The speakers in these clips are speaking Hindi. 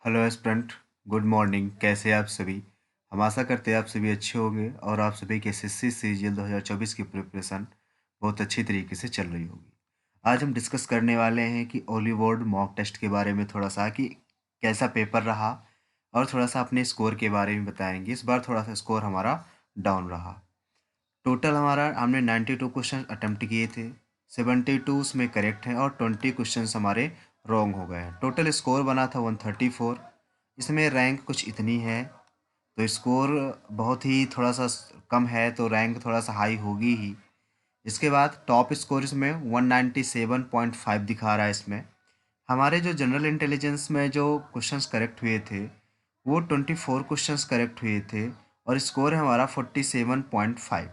Hello aspirant, good morning. कैसे हैं आप सभी? हम आशा करते हैं आप सभी अच्छे होंगे और आप सभी के एसएससी सीजीएल 2024 की प्रिपरेशन बहुत अच्छी तरीके से चल रही होगी। आज हम डिस्कस करने वाले हैं कि ओली बोर्ड मॉक टेस्ट के बारे में थोड़ा सा कि कैसा पेपर रहा और थोड़ा सा अपने स्कोर के बारे में बताएंगे। इस बार थोड़ा सा स्कोर हमारा डाउन रहा। टोटल हमारा हमने 92 क्वेश्चन अटेम्प्ट किए थे। 72 उसमें करेक्ट हैं और 20 क्वेश्चन हमारे रॉन्ग हो गए हैं। टोटल स्कोर बना था 134। इसमें रैंक कुछ इतनी है, तो स्कोर बहुत ही थोड़ा सा कम है, तो रैंक थोड़ा सा हाई होगी ही। इसके बाद टॉप स्कोर इसमें 197.5 दिखा रहा है। इसमें हमारे जो जनरल इंटेलिजेंस में जो क्वेश्चंस करेक्ट हुए थे वो 24 क्वेश्चंस करेक्ट हुए थे और स्कोर है हमारा 47.5।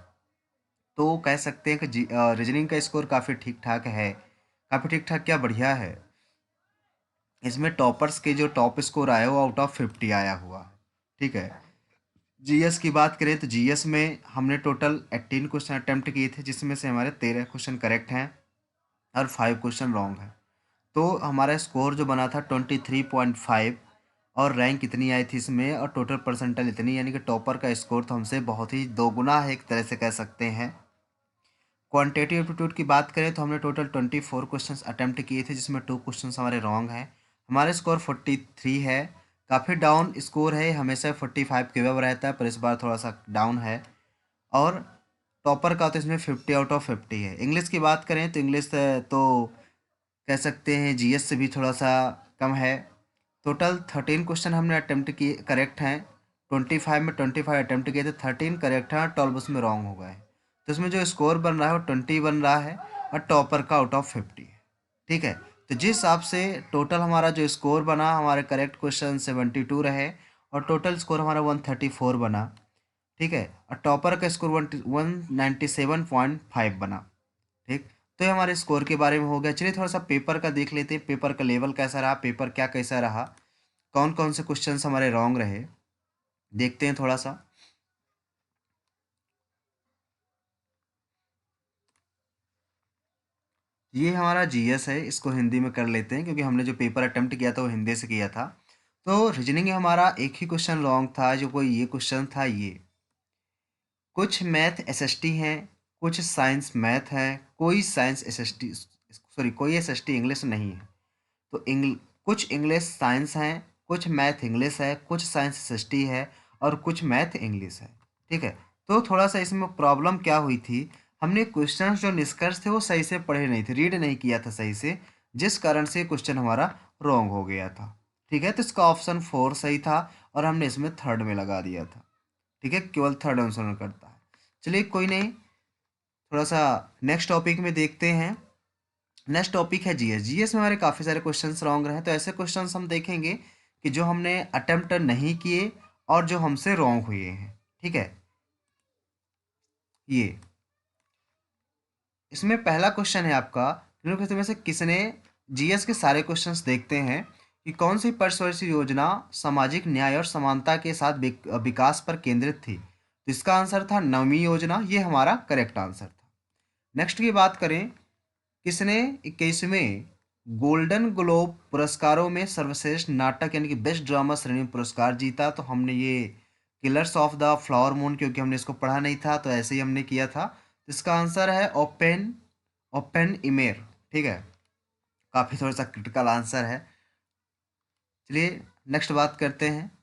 तो कह सकते हैं कि रीजनिंग का स्कोर काफ़ी ठीक ठाक है। काफ़ी ठीक ठाक क्या, बढ़िया है। इसमें टॉपर्स के जो टॉप स्कोर आया वो आउट ऑफ 50 आया हुआ है। ठीक है। जीएस की बात करें तो जीएस में हमने टोटल 18 क्वेश्चन अटेम्प्ट किए थे, जिसमें से हमारे 13 क्वेश्चन करेक्ट हैं और 5 क्वेश्चन रॉन्ग हैं। तो हमारा स्कोर जो बना था 23.5 और रैंक इतनी आई थी इसमें और टोटल परसेंटाइल इतनी, यानी कि टॉपर का स्कोर तो हमसे बहुत ही दोगुना है, एक तरह से कह सकते हैं। क्वांटिटेटिव एप्टीट्यूड की बात करें तो हमने टोटल 24 क्वेश्चंस अटेम्प्ट किए थे, जिसमें 2 क्वेश्चंस हमारे रॉन्ग हैं। हमारे स्कोर 43 है। काफ़ी डाउन स्कोर है, हमेशा 45 के वेब रहता है, पर इस बार थोड़ा सा डाउन है। और टॉपर का तो इसमें 50 आउट ऑफ 50 है। इंग्लिश की बात करें तो इंग्लिश तो कह सकते हैं जीएस से भी थोड़ा सा कम है। टोटल 13 क्वेश्चन हमने अटेम्प्ट किए, करेक्ट हैं। 25 में 25 अटेम्प्ट किए थे, 13 करेक्ट हैं और 12 उसमें रॉन्ग हो गए हैं। तो इसमें जो स्कोर बन रहा है वो 20 बन रहा है और टॉपर का आउट ऑफ 50 है। ठीक है। तो जिस हिसाब से टोटल हमारा जो स्कोर बना, हमारे करेक्ट क्वेश्चन 72 रहे और टोटल स्कोर हमारा 134 बना। ठीक है। और टॉपर का स्कोर 197.5 बना। ठीक। तो ये हमारे स्कोर के बारे में हो गया। चलिए थोड़ा सा पेपर का देख लेते हैं, पेपर का लेवल कैसा रहा, पेपर क्या कैसा रहा, कौन कौन से क्वेश्चंस हमारे रॉन्ग रहे, देखते हैं थोड़ा सा। ये हमारा जीएस है, इसको हिंदी में कर लेते हैं क्योंकि हमने जो पेपर अटेम्प्ट किया था वो हिंदी से किया था। तो रीजनिंग में हमारा एक ही क्वेश्चन रॉन्ग था, जो कोई ये क्वेश्चन था ये। कुछ मैथ एसएसटी हैं, कुछ साइंस मैथ है, कोई साइंस एसएसटी, सॉरी कोई एसएसटी इंग्लिश नहीं है। तो कुछ इंग्लिश साइंस हैं, कुछ मैथ इंग्लिश है, कुछ साइंस एसएसटी है और कुछ मैथ इंग्लिश है। ठीक है। तो थोड़ा सा इसमें प्रॉब्लम क्या हुई थी, हमने क्वेश्चंस जो निष्कर्ष थे वो सही से पढ़े नहीं थे, रीड नहीं किया था सही से, जिस कारण से क्वेश्चन हमारा रॉन्ग हो गया था। ठीक है। तो इसका ऑप्शन 4 सही था और हमने इसमें थर्ड में लगा दिया था। ठीक है, केवल थर्ड आंसर करता है। चलिए कोई नहीं, थोड़ा सा नेक्स्ट टॉपिक में देखते हैं। नेक्स्ट टॉपिक है जीएस। जीएस में हमारे काफ़ी सारे क्वेश्चंस रॉन्ग रहे, तो ऐसे क्वेश्चंस हम देखेंगे कि जो हमने अटेम्प्ट नहीं किए और जो हमसे रॉन्ग हुए हैं। ठीक है। ये इसमें पहला क्वेश्चन है आपका, निम्नलिखित में से किसने, जीएस के सारे क्वेश्चंस देखते हैं कि कौन सी पंचवर्षीय योजना सामाजिक न्याय और समानता के साथ विकास पर केंद्रित थी। तो इसका आंसर था नवमी योजना, ये हमारा करेक्ट आंसर था। नेक्स्ट की बात करें, किसने 21वें गोल्डन ग्लोब पुरस्कारों में सर्वश्रेष्ठ नाटक यानी कि बेस्ट ड्रामा श्रेणी में पुरस्कार जीता। तो हमने ये killers of the flower moon, क्योंकि हमने इसको पढ़ा नहीं था तो ऐसे ही हमने किया था। तो इसका आंसर है ओपन ओपन इमेर। ठीक है। काफ़ी थोड़ा सा क्रिटिकल आंसर है। चलिए नेक्स्ट बात करते हैं,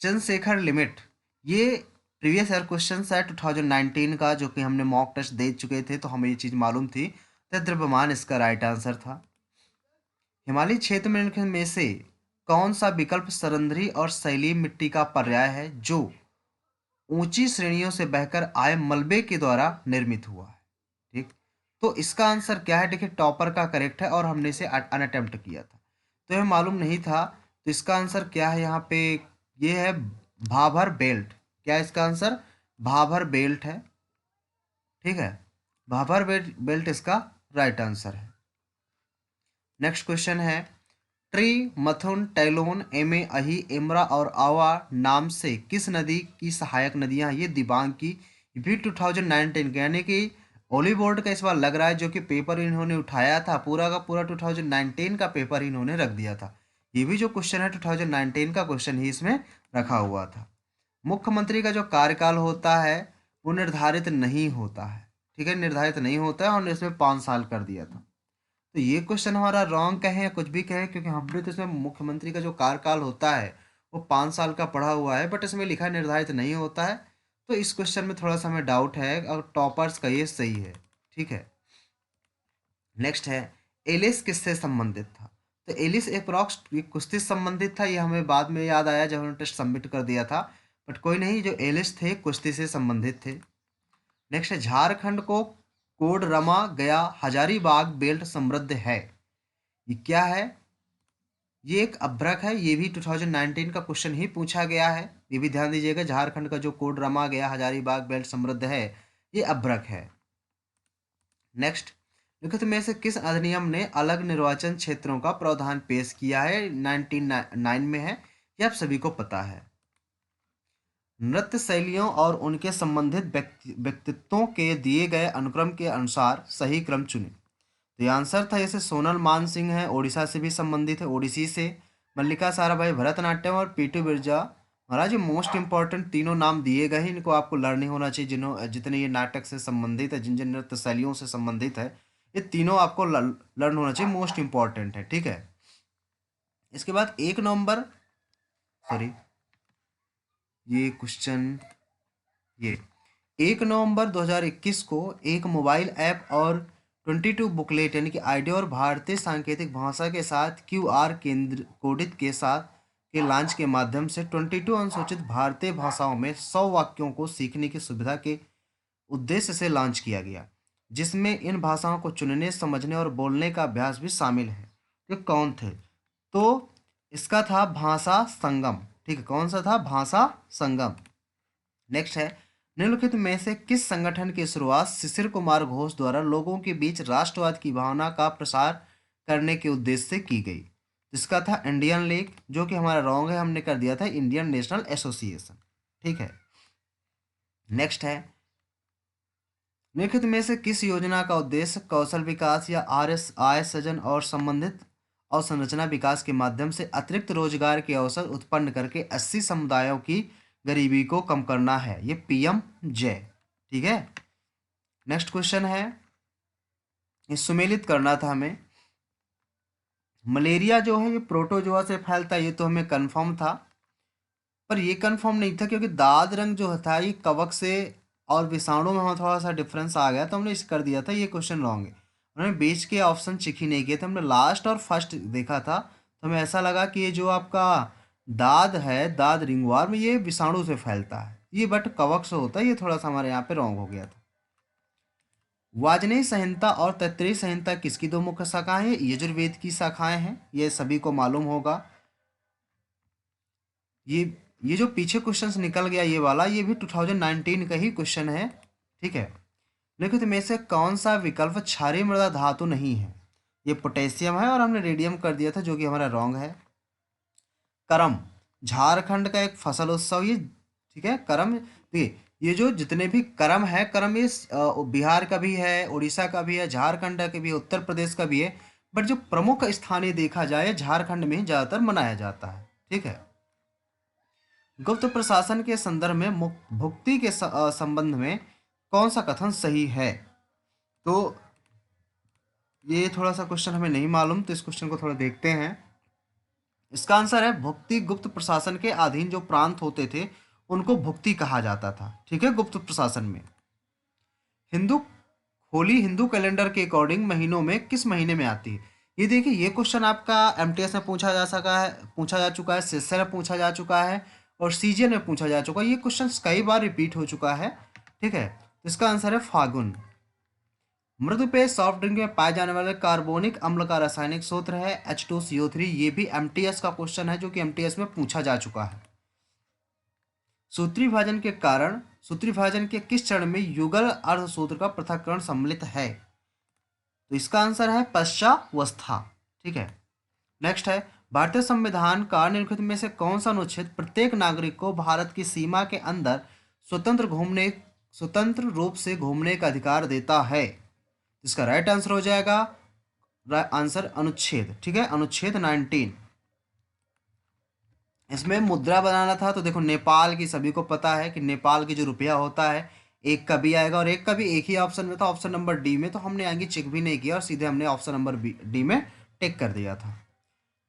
चंद्रशेखर लिमिट। ये प्रीवियस ईयर क्वेश्चन है 2019 का, जो कि हमने मॉक टेस्ट दे चुके थे तो हमें ये चीज़ मालूम थी। तो द्रव्यमान इसका राइट आंसर था। हिमालय क्षेत्र में निम्नलिखित में से कौन सा विकल्प सरंध्री और शैलीय मिट्टी का पर्याय है जो ऊंची श्रेणियों से बहकर आए मलबे के द्वारा निर्मित हुआ है। ठीक। तो इसका आंसर क्या है, देखिए टॉपर का करेक्ट है और हमने इसे अनअटेम्प्ट किया था तो यह मालूम नहीं था। तो इसका आंसर क्या है यहाँ पे, ये है भाभर बेल्ट। क्या है इसका आंसर, भाभर बेल्ट है। ठीक है। भाभर बेल्ट इसका राइट आंसर है। नेक्स्ट क्वेश्चन है, ट्री, मथुन, टैलोन, एमे, अही, इमरा और आवा नाम से किस नदी की सहायक नदियां हैं? ये दिबांग की भी 2019 के, यानी कि ओली बोर्ड का इस बार लग रहा है, जो कि पेपर इन्होंने उठाया था पूरा का पूरा 2019 का पेपर इन्होंने रख दिया था। ये भी जो क्वेश्चन है 2019 का क्वेश्चन ही इसमें रखा हुआ था। मुख्यमंत्री का जो कार्यकाल होता है वो निर्धारित नहीं होता है, ठीक है, निर्धारित नहीं होता है, और इसमें 5 साल कर दिया था। तो ये क्वेश्चन हमारा रॉन्ग कहें या कुछ भी कहें, क्योंकि हमने तो इसमें मुख्यमंत्री का जो कार्यकाल होता है वो 5 साल का पढ़ा हुआ है, बट इसमें लिखा है निर्धारित नहीं होता है। तो इस क्वेश्चन में थोड़ा सा हमें डाउट है, और टॉपर्स का ये सही है, ठीक है। नेक्स्ट है, एलिस किससे संबंधित था? तो एलिस अप्रॉक्स कुश्ती से संबंधित था, ये हमें बाद में याद आया जब हमने टेस्ट सबमिट कर दिया था, बट कोई नहीं, जो एलिस थे कुश्ती से संबंधित थे। नेक्स्ट है, झारखंड को कोड रमा गया हजारीबाग बेल्ट समृद्ध है, ये क्या है? ये एक अभ्रक है, ये भी 2019 का क्वेश्चन ही पूछा गया है, ये भी ध्यान दीजिएगा। झारखंड का जो कोड रमा गया हजारीबाग बेल्ट समृद्ध है, ये अभ्रक है। नेक्स्ट, लिखित में से किस अधिनियम ने अलग निर्वाचन क्षेत्रों का प्रावधान पेश किया है? 1909 में है, ये आप सभी को पता है। नृत्य शैलियों और उनके संबंधित व्यक्तित्वों के दिए गए अनुक्रम के अनुसार सही क्रम चुनें। तो ये आंसर था, जैसे सोनल मान सिंह है, ओडिशा से भी संबंधित है, ओडिसी से। मल्लिका साराभाई भरतनाट्यम, और पीटी बिरजा। महाराज ये मोस्ट इंपॉर्टेंट तीनों नाम दिए गए हैं, इनको आपको लर्न ही होना चाहिए। जितने ये नाटक से संबंधित है, जिन जिन नृत्य शैलियों से संबंधित है, ये तीनों आपको लर्न होना चाहिए, मोस्ट इंपॉर्टेंट है, ठीक है। इसके बाद 1 नवंबर, सॉरी ये क्वेश्चन, ये 1 नवंबर 2021 को एक मोबाइल ऐप और 22 बुकलेट यानी कि आइडिया और भारतीय सांकेतिक भाषा के साथ क्यूआर केंद्र कोडित के साथ के लॉन्च के माध्यम से 22 अनुसूचित भारतीय भाषाओं में 100 वाक्यों को सीखने की सुविधा के उद्देश्य से लॉन्च किया गया, जिसमें इन भाषाओं को चुनने, समझने और बोलने का अभ्यास भी शामिल है। ये कौन थे? तो इसका था भाषा संगम, ठीक है, कौन सा था? भाषा संगम। नेक्स्ट है, निम्नलिखित में से किस संगठन की शुरुआत शिशिर कुमार घोष द्वारा लोगों के बीच राष्ट्रवाद की भावना का प्रसार करने के उद्देश्य से की गई? इसका था इंडियन लीग, जो कि हमारा रॉन्ग है, हमने कर दिया था इंडियन नेशनल एसोसिएशन, ठीक है। नेक्स्ट है, निम्नलिखित में से किस योजना का उद्देश्य कौशल विकास या आय सृजन और संबंधित अवसंरचना विकास के माध्यम से अतिरिक्त रोजगार के अवसर उत्पन्न करके 80 समुदायों की गरीबी को कम करना है? ये पीएम जय, ठीक है। नेक्स्ट क्वेश्चन है, ये सुमेलित करना था हमें। मलेरिया जो है ये प्रोटोजोआ से फैलता है, ये तो हमें कंफर्म था, पर ये कंफर्म नहीं था क्योंकि दाद रंग जो था ये कवक से और विषाणु में हमें थोड़ा सा डिफरेंस आ गया, तो हमने इस कर दिया था, ये क्वेश्चन रॉन्ग है। उन्होंने बीच के ऑप्शन चेक ही नहीं किए थे, हमने लास्ट और फर्स्ट देखा था, तो हमें ऐसा लगा कि ये जो आपका दाद है, दाद रिंगवार में, ये विषाणु से फैलता है, ये बट कवक से होता है, ये थोड़ा सा हमारे यहाँ पे रॉन्ग हो गया था। वाजनेयी संहिता और तैत्तिरीय संहिता किसकी दो मुख्य शाखाएं हैं? यजुर्वेद की शाखाएं हैं, ये सभी को मालूम होगा। ये जो पीछे क्वेश्चन निकल गया ये वाला, ये भी 2019 का ही क्वेश्चन है, ठीक है। लिखित में से कौन सा विकल्प क्षारीय मृदा धातु नहीं है? ये पोटेशियम है, और हमने रेडियम कर दिया था, जो कि हमारा रॉन्ग है। करम झारखंड का एक फसल उत्सव, ये ठीक है। करम, देखिए ये जो जितने भी करम है, करम ये बिहार का भी है, उड़ीसा का भी है, झारखंड का भी है, उत्तर प्रदेश का भी है, बट जो प्रमुख स्थानीय देखा जाए झारखंड में ही ज़्यादातर मनाया जाता है, ठीक है। गुप्त प्रशासन के संदर्भ में भुक्ति के संबंध में कौन सा कथन सही है? तो ये थोड़ा सा क्वेश्चन हमें नहीं मालूम, तो इस क्वेश्चन को थोड़ा देखते हैं। इसका आंसर है भुक्ति गुप्त प्रशासन के अधीन जो प्रांत होते थे उनको भुक्ति कहा जाता था, ठीक है, गुप्त प्रशासन में। हिंदू होली हिंदू कैलेंडर के अकॉर्डिंग महीनों में किस महीने में आती है? ये देखिए, ये क्वेश्चन आपका एमटीएस में पूछा जा चुका है, सेशन में पूछा जा चुका है, और सीजीएल में पूछा जा चुका है, ये क्वेश्चन कई बार रिपीट हो चुका है, ठीक है। इसका आंसर है फागुन। मृदु पेय सॉफ्ट ड्रिंक में पाए जाने वाले कार्बोनिक अम्ल का रासायनिक सूत्र है H2CO3, ये भी एमटीएस का क्वेश्चन है, जो कि एमटीएस में पूछा जा चुका है। सूत्री विभाजन के कारण सूत्री विभाजन के किस चरण में युगल अर्धसूत्र का पृथक्करण सम्मिलित है? तो इसका आंसर है पश्चावस्था, ठीक है। नेक्स्ट है, भारतीय संविधान का निम्नलिखित में से कौन सा अनुच्छेद प्रत्येक नागरिक को भारत की सीमा के अंदर स्वतंत्र रूप से घूमने का अधिकार देता है? इसका राइट आंसर हो जाएगा आंसर अनुच्छेद, ठीक है, अनुच्छेद 19। इसमें मुद्रा बनाना था, तो देखो नेपाल की सभी को पता है कि नेपाल की जो रुपया होता है एक का भी आएगा, और एक का भी एक ही ऑप्शन में था, ऑप्शन नंबर डी में, तो हमने आगे चेक भी नहीं किया और सीधे हमने ऑप्शन नंबर डी में टिक कर दिया था।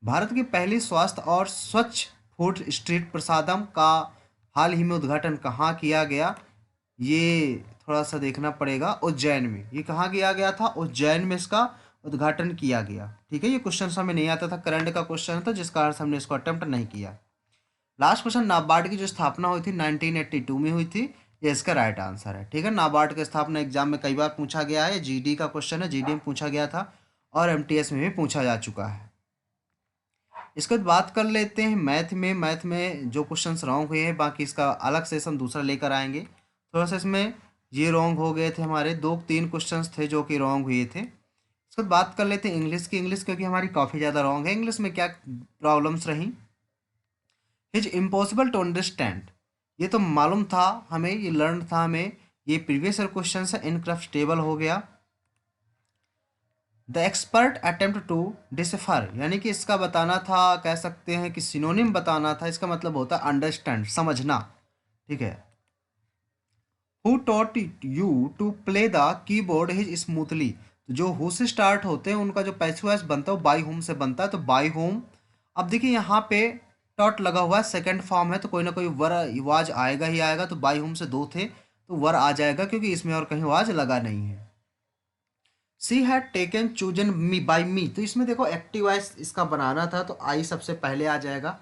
भारत की पहली स्वास्थ्य और स्वच्छ फूड स्ट्रीट प्रसादम का हाल ही में उद्घाटन कहाँ किया गया? ये थोड़ा सा देखना पड़ेगा। उज्जैन में। ये कहाँ किया गया था? उज्जैन में इसका उद्घाटन किया गया। ठीक है, ये क्वेश्चन हमें नहीं आता था, करंट का क्वेश्चन था, जिस कारण से हमने इसको अटेम्प्ट नहीं किया। लास्ट क्वेश्चन, नाबार्ड की जो स्थापना हुई थी 1982 में हुई थी, ये इसका राइट आंसर है। ठीक है, नाबार्ड की स्थापना एग्जाम में कई बार पूछा गया है, जीडी का क्वेश्चन है, जीडी में पूछा गया था और एमटीएस में भी पूछा जा चुका है। इसके बाद बात कर लेते हैं मैथ में। मैथ में जो क्वेश्चंस रॉन्ग हुए हैं, बाकी इसका अलग सेशन दूसरा लेकर आएंगे। थोड़ा सा इसमें ये रॉन्ग हो गए थे, हमारे 2-3 क्वेश्चंस थे जो कि रॉन्ग हुए थे। इसके बाद बात कर लेते हैं इंग्लिश की। इंग्लिश क्योंकि हमारी काफ़ी ज़्यादा रॉन्ग है। इंग्लिश में क्या प्रॉब्लम्स रहीं? इज इम्पॉसिबल टू अंडरस्टैंड, ये तो मालूम था हमें, ये लर्न था हमें, ये प्रीवियस ईयर क्वेश्चन है। इनक्रप्टेबल हो गया। द एक्सपर्ट अटेम्प्ट टू डिसफर, यानी कि इसका बताना था, कह सकते हैं कि सिनोनिम बताना था, इसका मतलब होता है अंडरस्टैंड, समझना। ठीक है। Who taught you to play the keyboard his smoothly, तो जो हु से स्टार्ट होते हैं उनका जो पैसिव वॉइस बनता है वो बाई होम से बनता है, तो बाई होम। अब देखिए यहाँ पे टॉट लगा हुआ है, सेकंड फॉर्म है, तो कोई ना कोई वर आवाज आएगा ही आएगा, तो बाई होम से दो थे तो वर आ जाएगा, क्योंकि इसमें और कहीं आवाज लगा नहीं है। She had taken chosen me by me, तो इसमें देखो एक्टिव वॉइस इसका बनाना था, तो आई सबसे पहले आ जाएगा,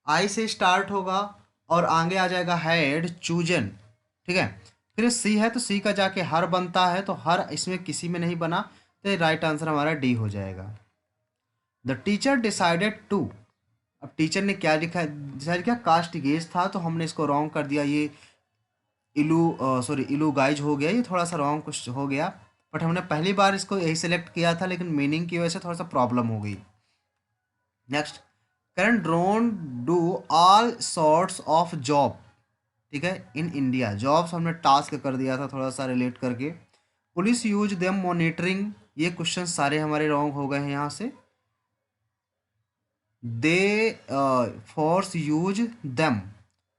आई से स्टार्ट होगा और आगे आ जाएगा हैड चूजन। ठीक है, फिर सी है तो सी का जाके हर बनता है, तो हर इसमें किसी में नहीं बना, तो राइट आंसर हमारा डी हो जाएगा। द टीचर डिसाइडेड टू, अब टीचर ने क्या लिखा, डिसाइड किया, कास्ट गेज था, तो हमने इसको रॉन्ग कर दिया, ये इलू सॉरी इलू गाइज हो गया, ये थोड़ा सा रॉन्ग कुछ हो गया, बट हमने पहली बार इसको यही सेलेक्ट किया था, लेकिन मीनिंग की वजह से थोड़ा सा प्रॉब्लम हो गई। Next, current drone do all sorts of job. ठीक है, इन इंडिया जॉब्स हमने टास्क कर दिया था थोड़ा सा रिलेट करके। पुलिस यूज देम मॉनिटरिंग, ये क्वेश्चन सारे हमारे रॉन्ग हो गए हैं यहाँ से। They force use them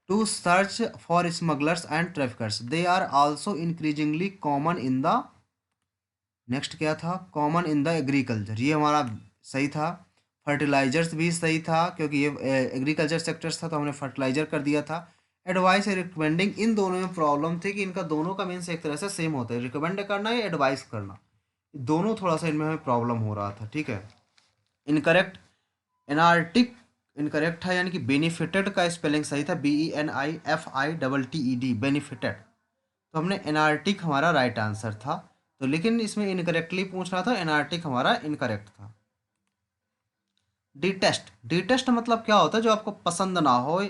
to search for smugglers and traffickers, they are also increasingly common in the, next क्या था, कॉमन इन द एग्रीकल्चर, ये हमारा सही था। फर्टिलाइजर्स भी सही था, क्योंकि ये एग्रीकल्चर सेक्टर्स था, तो हमने फर्टिलाइजर कर दिया था। एडवाइस रिकमेंडिंग, इन दोनों में प्रॉब्लम थी कि इनका दोनों का मीन्स एक तरह से सेम होता है, रिकमेंड करना या एडवाइस करना, दोनों थोड़ा सा इनमें हमें प्रॉब्लम हो रहा था। ठीक है, इनकरेक्ट, एनार्टिक इनकरेक्ट था, यानी कि बेनिफिटेड का स्पेलिंग सही था, BENIFITED, बेनिफिटेड, तो हमने एनार्टिक हमारा राइट आंसर था। तो लेकिन इसमें इनकरेक्टली पूछना था, एनार्टिक हमारा इनकरेक्ट था। डिटेस्ट, डिटेस्ट मतलब क्या होता है, जो आपको पसंद ना हो।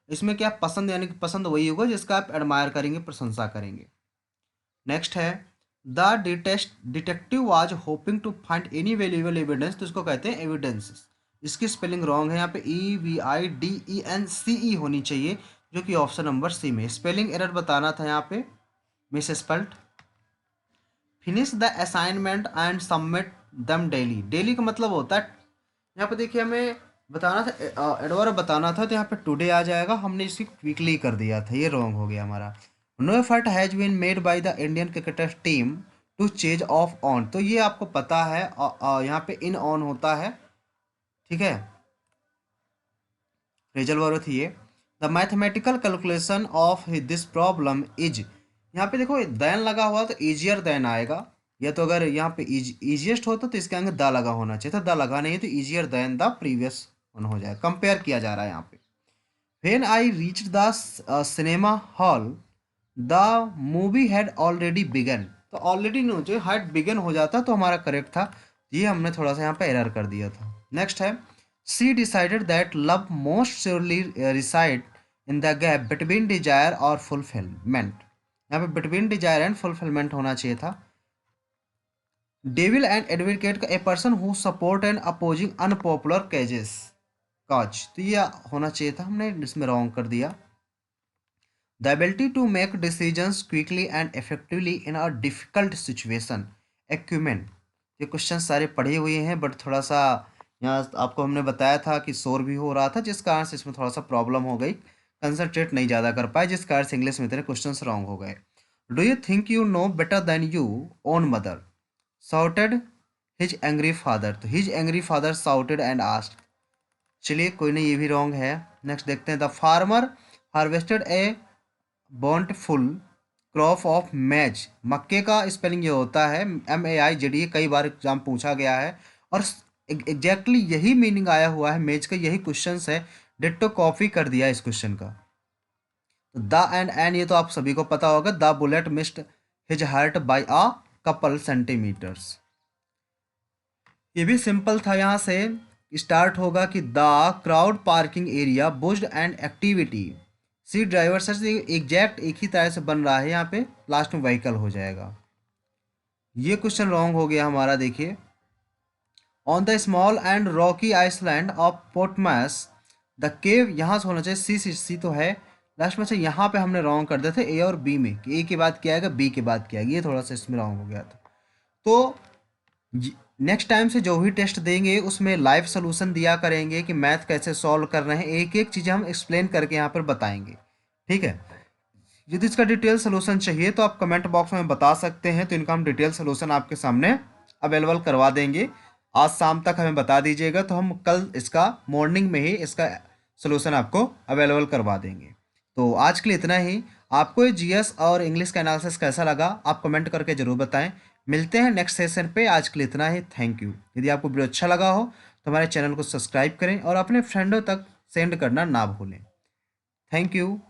इसमें क्या पसंद, यानी कि पसंद वही होगा जिसका आप एडमायर करेंगे, प्रशंसा करेंगे। नेक्स्ट है, the detest detective was hoping to find any valuable evidence, तो इसको कहते हैं एविडेंसेस। इसकी स्पेलिंग रॉन्ग है, यहाँ पे EVIDENCE होनी चाहिए, जो कि ऑप्शन नंबर सी में, स्पेलिंग एरर बताना था यहाँ पे, miss spelled. Finish the assignment and submit दम डेली, डेली का मतलब होता है, यहाँ पे देखिए हमें बताना था, एडवर्ब बताना था, तो यहाँ पे टुडे आ जाएगा, हमने इसी क्विकली कर दिया था, ये रॉन्ग हो गया हमारा। No effort has been made by the Indian cricketer team to change of on, तो ये आपको पता है, यहाँ पे इन ऑन होता है। ठीक है, फ्रेजल वर्ब थी ये। The mathematical calculation of this problem is, यहाँ पे देखो देन लगा हुआ, तो ईजियर देन आएगा, या तो अगर यहाँ पे इजिएस्ट होता तो इसके आगे द लगा होना चाहिए था, द लगा नहीं है, तो easier than the previous one हो जाएगा, कंपेयर किया जा रहा है यहाँ पे। When I reach the cinema hall the movie had already begun, तो ऑलरेडी नहीं हो चाहिए, हैड बिगन हो जाता तो हमारा करेक्ट था, ये हमने थोड़ा सा यहाँ पे एरर कर दिया था। नेक्स्ट है, she decided that love most surely reside in the gap between desire और फुलफिलमेंट, यहाँ पे बिटवीन डिजायर एंड फुलफिलमेंट होना चाहिए था। डेविल एंड एडवोकेट का, a person who support and opposing unpopular cases cause, तो ये होना चाहिए था, हमने इसमें रॉन्ग कर दिया। The ability to make decisions quickly and effectively in a difficult situation, acumen, ये क्वेश्चन सारे पढ़े हुए हैं, बट थोड़ा सा यहाँ आपको हमने बताया था कि शोर भी हो रहा था, जिस कारण से इसमें थोड़ा सा प्रॉब्लम हो गई, कंसंट्रेट नहीं ज़्यादा कर पाए, जिस कारण से इंग्लिश में इतने क्वेश्चन रॉन्ग हो गए। Do you think you know better than you own mother shouted his angry father. तो his angry father shouted and asked. चलिए कोई नहीं, ये भी रॉन्ग है। नेक्स्ट देखते हैं। The farmer harvested a bountiful crop of maize. मक्के का स्पेलिंग ये होता है MAIZE, कई बार एग्जाम पूछा गया है और एग्जैक्टली यही मीनिंग आया हुआ है मेज का, यही क्वेश्चन है। डिट्टो कॉपी कर दिया इस क्वेश्चन का। तो द एंड ये तो आप सभी को पता होगा। The bullet missed his heart by a couple centimetres. ये भी सिंपल था। यहाँ से स्टार्ट होगा कि the crowd parking area pushed and activity see driver such. Exact एक ही तरह से बन रहा है, यहाँ पे लास्ट में व्हीकल हो जाएगा। ये क्वेश्चन रॉन्ग हो गया हमारा। देखिए, on the small and rocky island of पोटमैस द केव, यहाँ से होना चाहिए सी तो है लास्ट में से। यहाँ पे हमने रॉन्ग कर दिया था ए और बी में, कि ए के बाद क्या आएगा, बी के बाद क्या आएगा, ये थोड़ा सा इसमें रॉन्ग हो गया था। तो नेक्स्ट टाइम से जो भी टेस्ट देंगे उसमें लाइव सोल्यूशन दिया करेंगे कि मैथ कैसे सॉल्व कर रहे हैं, एक एक चीज़ हम एक्सप्लेन करके यहाँ पर बताएंगे। ठीक है। यदि इसका डिटेल सोल्यूशन चाहिए तो आप कमेंट बॉक्स में बता सकते हैं, तो इनका हम डिटेल सोल्यूशन आपके सामने अवेलेबल करवा देंगे। आज शाम तक हमें बता दीजिएगा, तो हम कल इसका मॉर्निंग में ही इसका सोल्यूशन आपको अवेलेबल करवा देंगे। तो आज के लिए इतना ही। आपको ये GS और इंग्लिश का एनालिसिस कैसा लगा आप कमेंट करके ज़रूर बताएं। मिलते हैं नेक्स्ट सेशन पे। आज के लिए इतना ही। Thank you. यदि आपको वीडियो अच्छा लगा हो तो हमारे चैनल को सब्सक्राइब करें और अपने फ्रेंडों तक सेंड करना ना भूलें। Thank you.